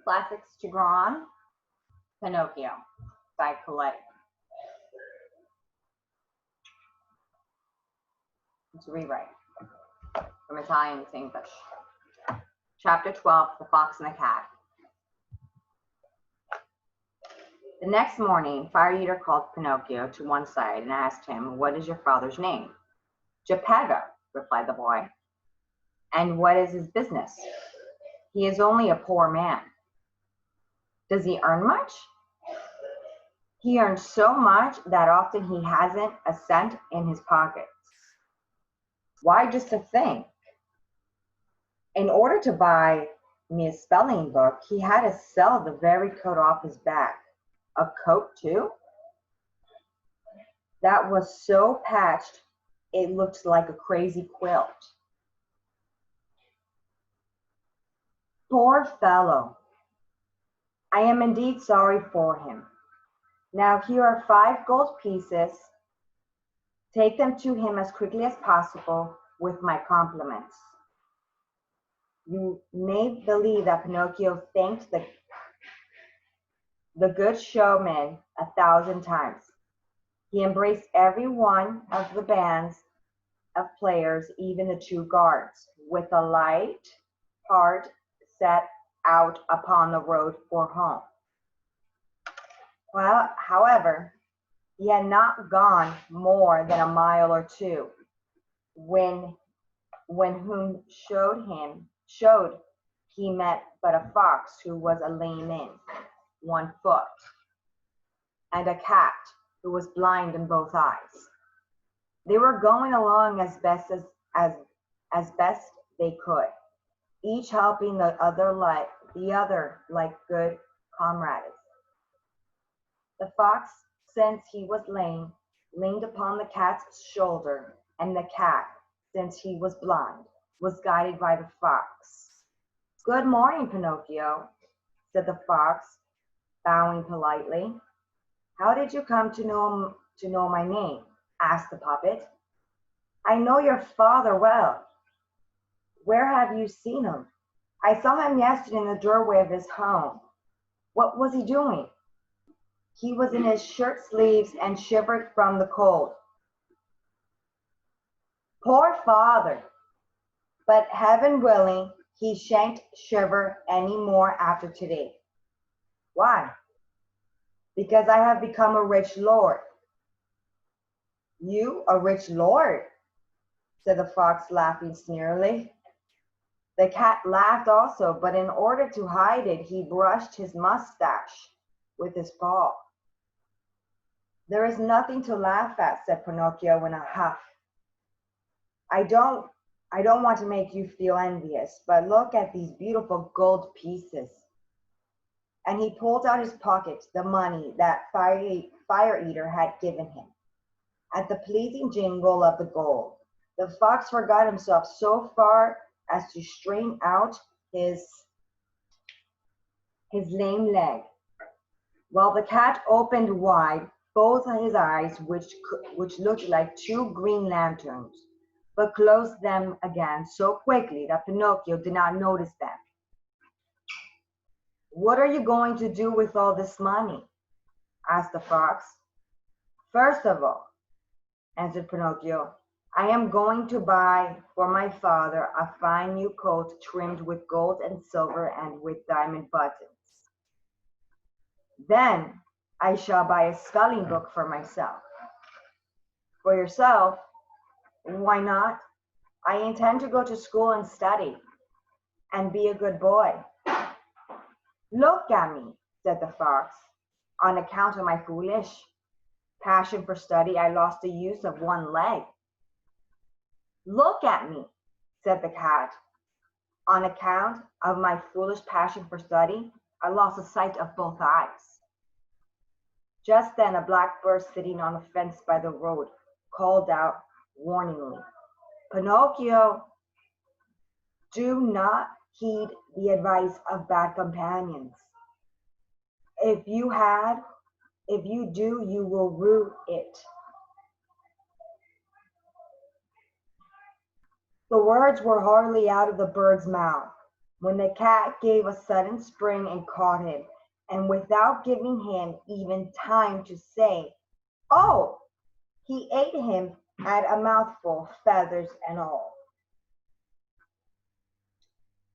Classics to draw on. Pinocchio by Collodi. Let's rewrite from Italian to English. Chapter 12, The Fox and the Cat. The next morning, Fire Eater called Pinocchio to one side and asked him, "What is your father's name?" "Geppetto," replied the boy. "And what is his business?" "He is only a poor man." "Does he earn much?" "He earns so much that often he hasn't a cent in his pockets." "Why, just to think. In order to buy me a spelling book, he had to sell the very coat off his back." "A coat, too?" "That was so patched, it looked like a crazy quilt." "Poor fellow. I am indeed sorry for him. Now here are 5 gold pieces. Take them to him as quickly as possible with my compliments." You may believe that Pinocchio thanked the good showman 1,000 times. He embraced every one of the bands of players, even the 2 guards, with a light heart set out upon the road for home. Well, however, he had not gone more than a mile or 2 when whom showed he met but a fox who was a lame in 1 foot, and a cat who was blind in both eyes. They were going along as best they could, each helping the other like good comrades. The fox, since he was lame, leaned upon the cat's shoulder, and the cat, since he was blind, was guided by the fox. "Good morning, Pinocchio," said the fox, bowing politely. "How did you come to know my name?" asked the puppet. "I know your father well." "Where have you seen him?" "I saw him yesterday in the doorway of his home." "What was he doing?" "He was in his shirt sleeves and shivered from the cold." "Poor father! But heaven willing, he shan't shiver any more after today." "Why?" "Because I have become a rich lord." "You, a rich lord?" said the fox, laughing sneeringly. The cat laughed also, but in order to hide it, he brushed his mustache with his paw. "There is nothing to laugh at," said Pinocchio in a huff. I don't want to make you feel envious, but look at these beautiful gold pieces." And he pulled out his pocket the money that Fire Eater had given him. At the pleasing jingle of the gold, the fox forgot himself so far as to strain out his lame leg, while the cat opened wide both his eyes, which looked like 2 green lanterns, but closed them again so quickly that Pinocchio did not notice them. "What are you going to do with all this money?" asked the fox. "First of all," answered Pinocchio, "I am going to buy for my father a fine new coat trimmed with gold and silver and with diamond buttons. Then I shall buy a spelling book for myself." "For yourself? Why not? I intend to go to school and study, and be a good boy." "Look at me," said the fox. "On account of my foolish passion for study, I lost the use of 1 leg." "Look at me," said the cat. "On account of my foolish passion for study, I lost the sight of both eyes." Just then a blackbird sitting on a fence by the road called out warningly, "Pinocchio!" Do not heed the advice of bad companions. If you do, you will rue it. The words were hardly out of the bird's mouth when the cat gave a sudden spring and caught him, and without giving him even time to say, "Oh," he ate him at a mouthful, feathers and all.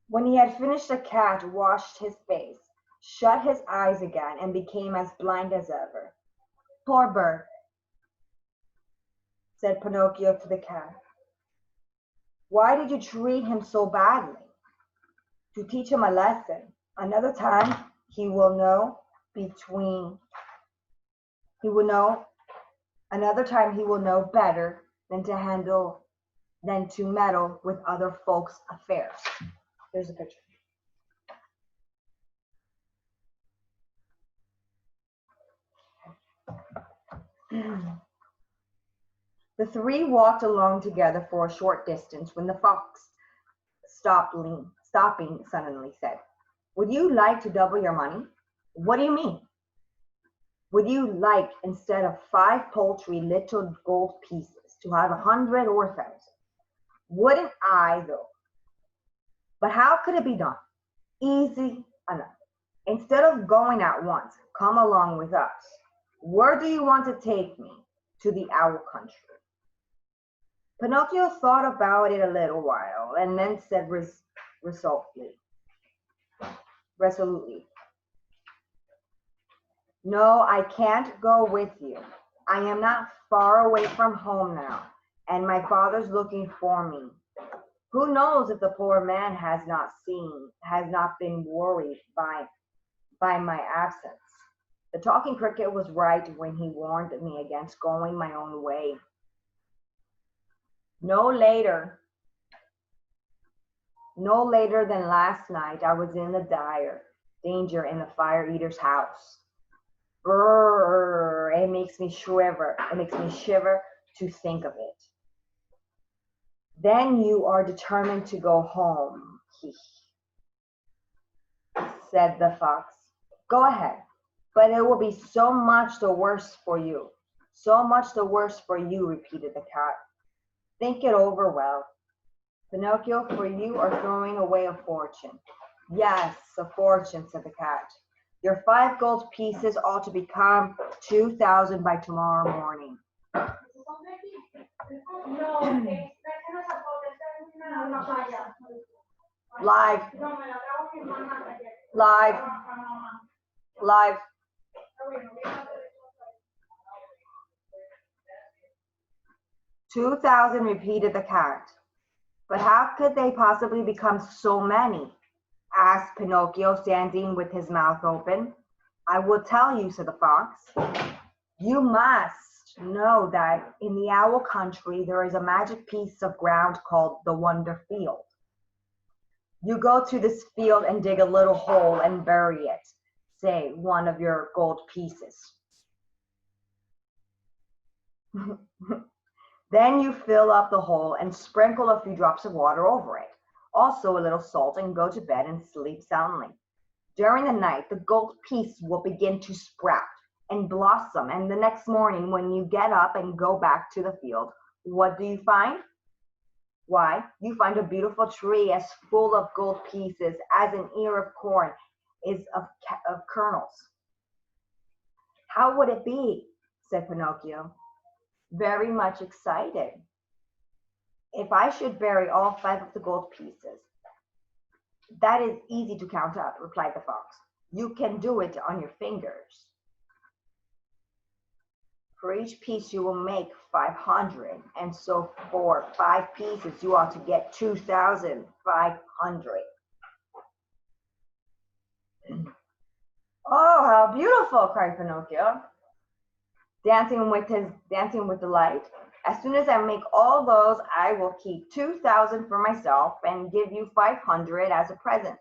When he had finished, the cat washed his face, shut his eyes again, and became as blind as ever. "Poor bird," said Pinocchio to the cat. "Why did you treat him so badly?" "To teach him a lesson. Another time he will know another time he will know better than to meddle with other folks' affairs." There's a picture. The three walked along together for a short distance when the fox, stopping suddenly, said, "Would you like to double your money?" "What do you mean?" "Would you like, instead of 5 paltry little gold pieces, to have 100 or 1,000? "Wouldn't I, though! But how could it be done?" "Easy enough. Instead of going at once, come along with us. Where do you want to take me?" "To the owl country." Pinocchio thought about it a little while and then said resolutely, "No, I can't go with you. I am not far away from home now, and my father's looking for me. Who knows if the poor man has not been worried by my absence. The talking cricket was right when he warned me against going my own way. No later than last night, I was in the dire danger in the fire eater's house. Brrr, it makes me shiver to think of it." "Then you are determined to go home," said the fox. "Go ahead, but it will be so much the worse for you." "So much the worse for you," repeated the cat. "Think it over well, Pinocchio, for you are throwing away a fortune." "Yes, a fortune," said the cat. "Your 5 gold pieces ought to become 2,000 by tomorrow morning." Live, live, live. 2,000, repeated the cat. "But how could they possibly become so many?" asked Pinocchio, standing with his mouth open. "I will tell you," said the fox. "You must know that in the owl country there is a magic piece of ground called the Wonder Field. You go to this field and dig a little hole and bury it, say, one of your gold pieces. Then you fill up the hole and sprinkle a few drops of water over it, also a little salt, and go to bed and sleep soundly. During the night, the gold piece will begin to sprout and blossom, and the next morning when you get up and go back to the field, what do you find? Why, you find a beautiful tree as full of gold pieces as an ear of corn is of kernels." "How would it be?" said Pinocchio, very much excited. "If I should bury all 5 of the gold pieces?" "That is easy to count up," replied the fox. "You can do it on your fingers. For each piece you will make 500, and so for 5 pieces you ought to get 2,500. "Oh, how beautiful!" cried Pinocchio, dancing with delight. "As soon as I make all those, I will keep 2,000 for myself and give you 500 as a present."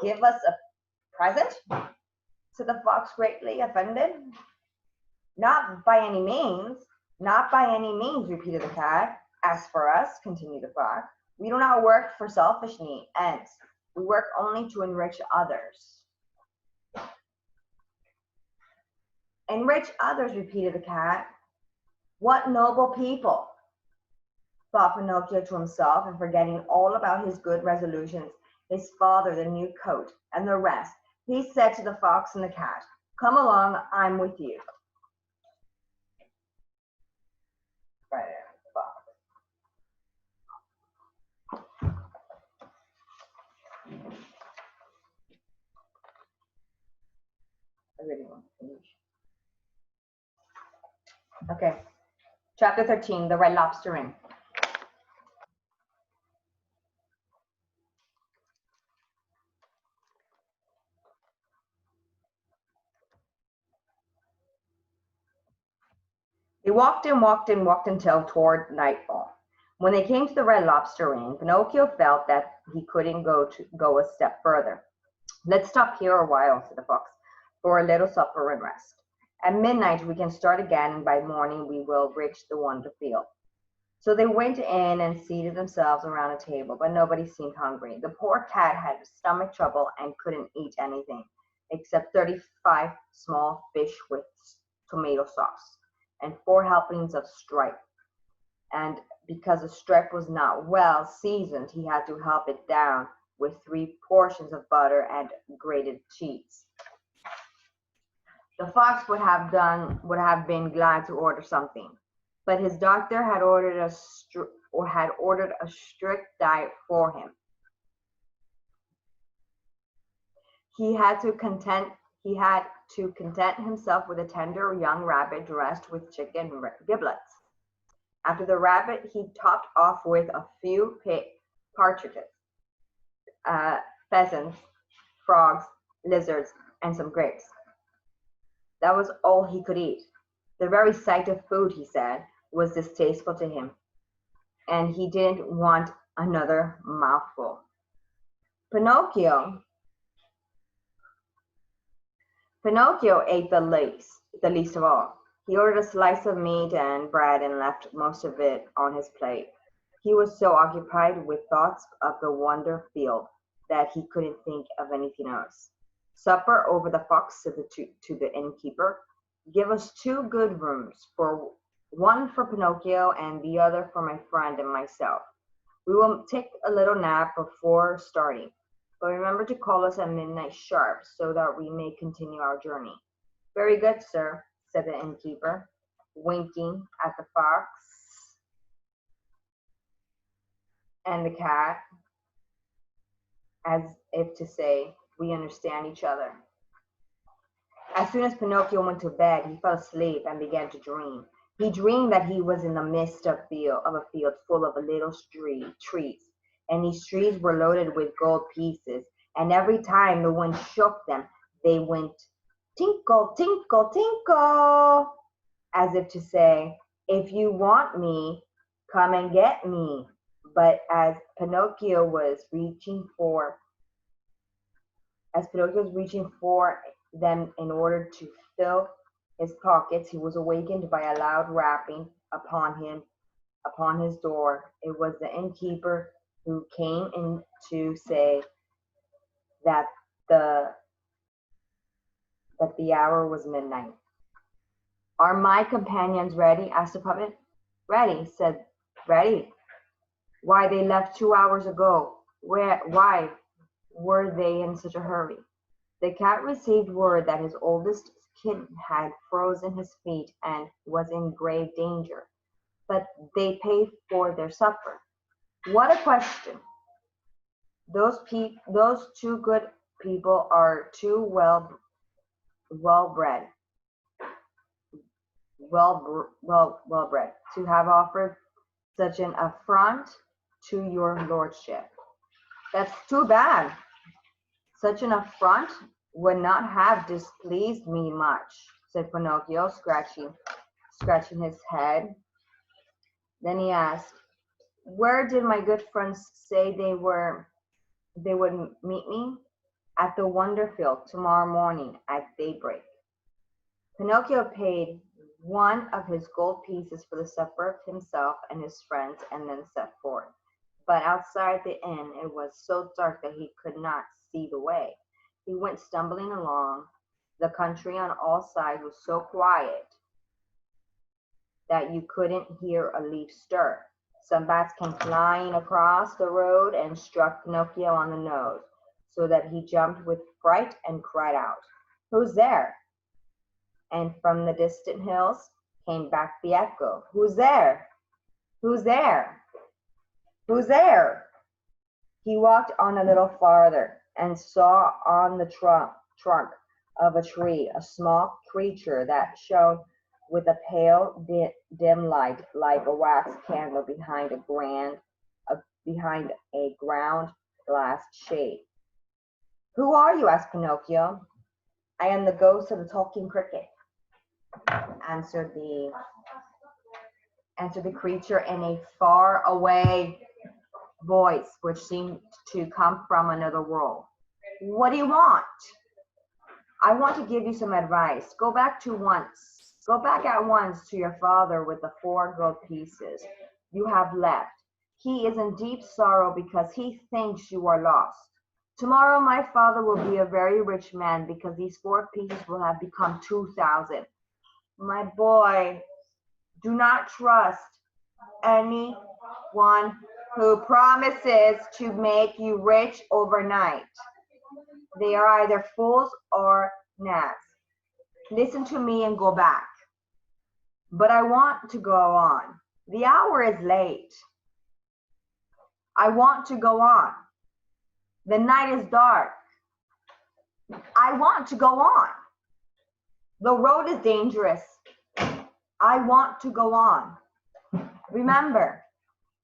"Give us a present?" said the fox, greatly offended. Not by any means," repeated the cat. "As for us," continued the fox, We do not work for selfish ends. We work only to enrich others. Enrich others, repeated the cat. What noble people, thought Pinocchio to himself, and forgetting all about his good resolutions, his father, the new coat, and the rest, he said to the fox and the cat, "Come along, I'm with you." Right, fox. I really want to finish. Okay, chapter 13, The Red Lobster Inn. They walked and walked and walked until toward nightfall. When they came to the Red Lobster Inn, Pinocchio felt that he couldn't go a step further. "Let's stop here a while," said the fox, "for a little supper and rest. At midnight we can start again, and by morning we will reach the wonder field." So they went in and seated themselves around a table, but nobody seemed hungry. The poor cat had stomach trouble and couldn't eat anything except 35 small fish with tomato sauce and 4 helpings of tripe. And because the tripe was not well seasoned, he had to help it down with 3 portions of butter and grated cheese. The fox would have been glad to order something, but his doctor had ordered a strict diet for him. He had to content himself with a tender young rabbit dressed with chicken giblets. After the rabbit, he topped off with a few partridges, pheasants, frogs, lizards, and some grapes. That was all he could eat. The very sight of food, he said, was distasteful to him, and he didn't want another mouthful. Pinocchio Pinocchio ate the least of all. He ordered a slice of meat and bread and left most of it on his plate. He was so occupied with thoughts of the wonder field that he couldn't think of anything else. "Supper over, the fox," said to the innkeeper. "Give us 2 good rooms, for one for Pinocchio and the other for my friend and myself. We will take a little nap before starting, but remember to call us at midnight sharp so that we may continue our journey." "Very good, sir," said the innkeeper, winking at the fox and the cat as if to say, "We understand each other." As soon as Pinocchio went to bed, he fell asleep and began to dream. He dreamed that he was in the midst of a field full of little trees, and these trees were loaded with gold pieces, and every time the wind shook them, they went tinkle, tinkle, tinkle, as if to say, "If you want me, come and get me." But as Pinocchio was reaching for them in order to fill his pockets, he was awakened by a loud rapping upon his door. It was the innkeeper who came in to say that the that the hour was midnight. "Are my companions ready?" asked the puppet. "Ready," said Ready. "Why, they left 2 hours ago. Why were they in such a hurry?" The cat received word that his oldest kitten had frozen his feet and was in grave danger, but they paid for their supper. What a question! Those 2 good people are too well bred, well bred to have offered such an affront to your lordship. That's too bad. Such an affront would not have displeased me much," said Pinocchio, scratching his head. Then he asked, "Where did my good friends say they would meet me?" "At the Wonderfield tomorrow morning at daybreak." Pinocchio paid one of his gold pieces for the supper of himself and his friends, and then set forth. But outside the inn it was so dark that he could not see the way. He went stumbling along. The country on all sides was so quiet that you couldn't hear a leaf stir. Some bats came flying across the road and struck Pinocchio on the nose, so that he jumped with fright and cried out, "Who's there?" And from the distant hills came back the echo, "Who's there? Who's there? Who's there?" He walked on a little farther and saw on the trunk of a tree a small creature that shone with a pale, dim light like a wax candle behind a ground glass shade. "Who are you?" asked Pinocchio. "I am the ghost of the talking cricket," answered the creature in a far away voice which seemed to come from another world. "What do you want?" "I want to give you some advice. Go back at once to your father with the 4 gold pieces you have left. He is in deep sorrow because he thinks you are lost. Tomorrow my father will be a very rich man because these 4 pieces will have become 2,000. My boy, do not trust anyone who promises to make you rich overnight. They are either fools or nags. Listen to me and go back." "But I want to go on. The hour is late." "I want to go on. The night is dark." "I want to go on. The road is dangerous." "I want to go on." Remember,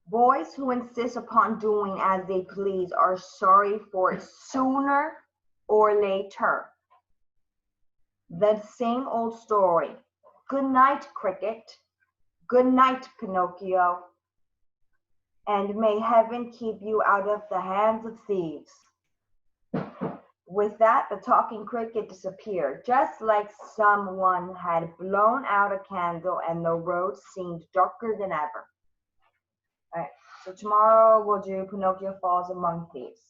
boys who insist upon doing as they please are sorry for it sooner or later. The same old story. Good night, Cricket. Good night, Pinocchio. And may heaven keep you out of the hands of thieves. With that, the talking cricket disappeared, just like someone had blown out a candle, and the road seemed darker than ever. All right, so tomorrow we'll do Pinocchio Falls Among Thieves.